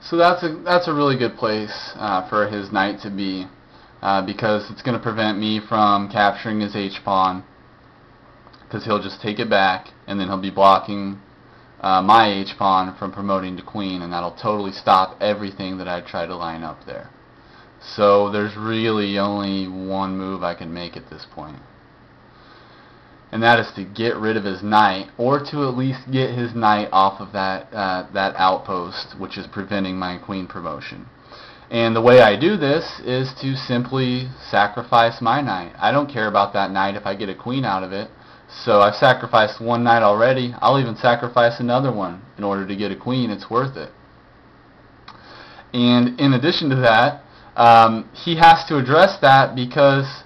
So that's a really good place for his knight to be, because it's going to prevent me from capturing his h-pawn, because he'll just take it back, and then he'll be blocking my h-pawn from promoting to queen, and that'll totally stop everything that I try to line up there. So there's really only one move I can make at this point, and that is to get rid of his knight, or to at least get his knight off of that outpost, which is preventing my queen promotion. And the way I do this is to simply sacrifice my knight. I don't care about that knight if I get a queen out of it. So I've sacrificed one knight already. I'll even sacrifice another one in order to get a queen. It's worth it. And in addition to that, he has to address that, because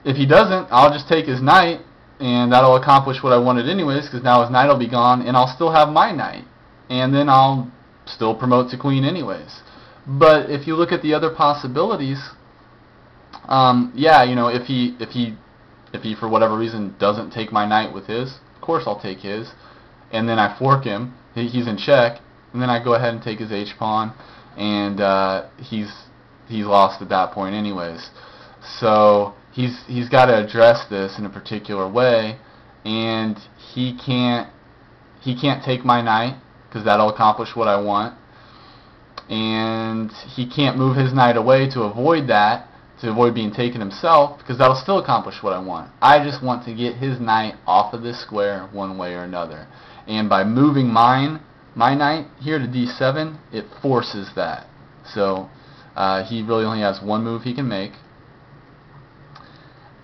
if he doesn't, I'll just take his knight, and that'll accomplish what I wanted anyways, because now his knight will be gone, and I'll still have my knight, and then I'll still promote to queen anyways. But if you look at the other possibilities, yeah, you know, if he for whatever reason doesn't take my knight with his, of course I'll take his, and then I fork him, he's in check, and then I go ahead and take his h-pawn, and he's lost at that point anyways. So he's got to address this in a particular way, and he can't take my knight, because that'll accomplish what I want, and he can't move his knight away to avoid that, to avoid being taken himself, because that'll still accomplish what I want. I just want to get his knight off of this square one way or another, and by moving my knight here to d7, it forces that. So he really only has one move he can make,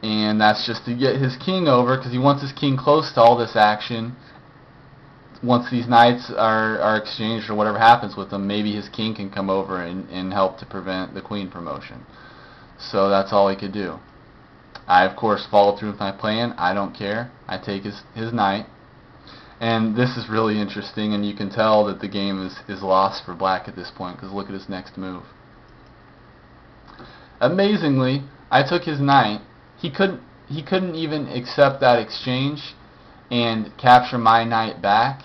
and that's just to get his king over, because he wants his king close to all this action. Once these knights are exchanged, or whatever happens with them, maybe his king can come over and help to prevent the queen promotion. So that's all he could do. I, of course, followed through with my plan. I don't care. I take his knight. And this is really interesting, and you can tell that the game is lost for black at this point, because look at his next move. Amazingly, I took his knight. He couldn't even accept that exchange and capture my knight back,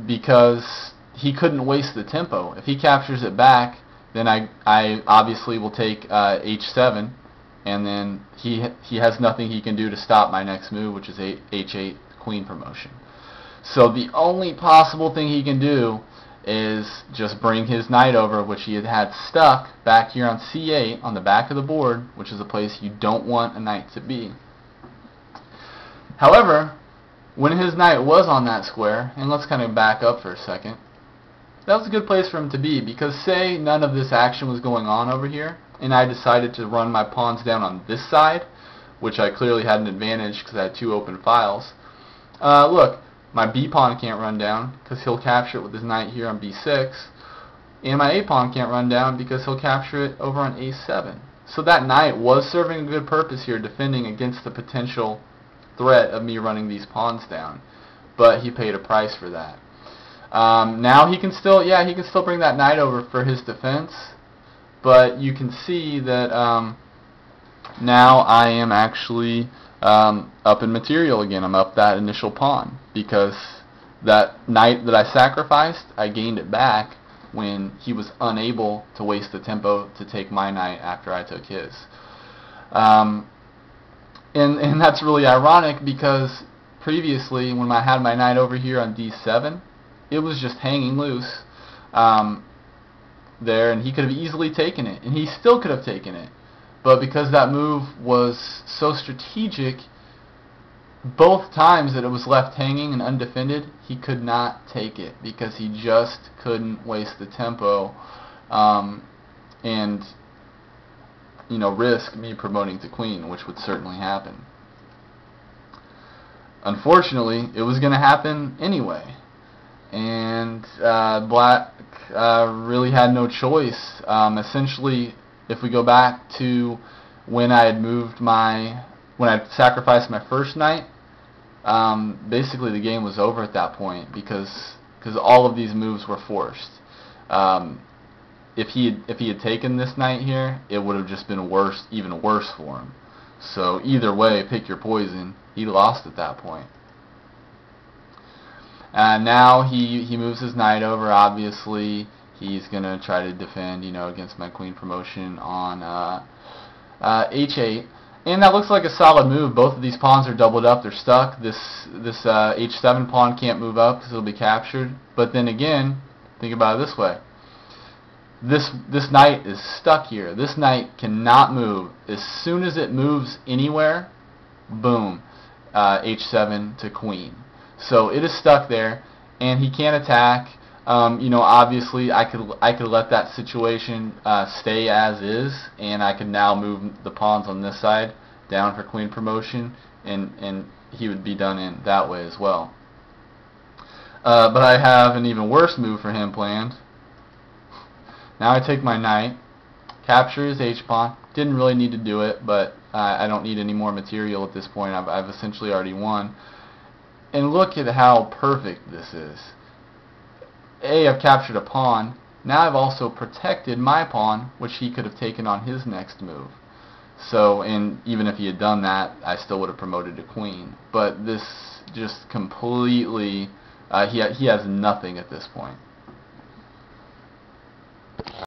because he couldn't waste the tempo. If he captures it back, then I obviously will take h7, and then he has nothing he can do to stop my next move, which is h8, queen promotion. So the only possible thing he can do is just bring his knight over, which he had stuck back here on c8 on the back of the board, which is a place you don't want a knight to be. However, when his knight was on that square, and let's kind of back up for a second, that was a good place for him to be, because say none of this action was going on over here, and I decided to run my pawns down on this side, which I clearly had an advantage because I had two open files. Look, my b pawn can't run down because he'll capture it with his knight here on b6, and my a pawn can't run down because he'll capture it over on a7. So that knight was serving a good purpose here, defending against the potential threat of me running these pawns down, but he paid a price for that. Now he can still bring that knight over for his defense, but you can see that now I am actually up in material again. I'm up that initial pawn, because that knight that I sacrificed, I gained it back when he was unable to waste the tempo to take my knight after I took his. And that's really ironic, because previously when I had my knight over here on d7, it was just hanging loose there, and he could have easily taken it, and he still could have taken it. But because that move was so strategic, both times that it was left hanging and undefended, he could not take it, because he just couldn't waste the tempo and risk me promoting to queen, which would certainly happen. Unfortunately, it was going to happen anyway, and black really had no choice. Essentially, if we go back to when I had when I sacrificed my first knight, basically the game was over at that point, because all of these moves were forced. If he had taken this knight here, it would have just been worse, even worse for him. So either way, pick your poison. He lost at that point. Now he moves his knight over. Obviously, he's gonna try to defend, against my queen promotion on h8. And that looks like a solid move. Both of these pawns are doubled up. They're stuck. This h7 pawn can't move up because it'll be captured. But then again, think about it this way. This knight is stuck here. This knight cannot move. As soon as it moves anywhere, boom, h7 to queen. So it is stuck there, and he can't attack. Obviously I could let that situation stay as is, and I could now move the pawns on this side down for queen promotion, and he would be done in that way as well. But I have an even worse move for him planned. Now I take my knight, capture his h-pawn. Didn't really need to do it, but I don't need any more material at this point. I've essentially already won. And look at how perfect this is. I've captured a pawn. Now I've also protected my pawn, which he could have taken on his next move. So, and even if he had done that, I still would have promoted to queen. But this just completely, he has nothing at this point.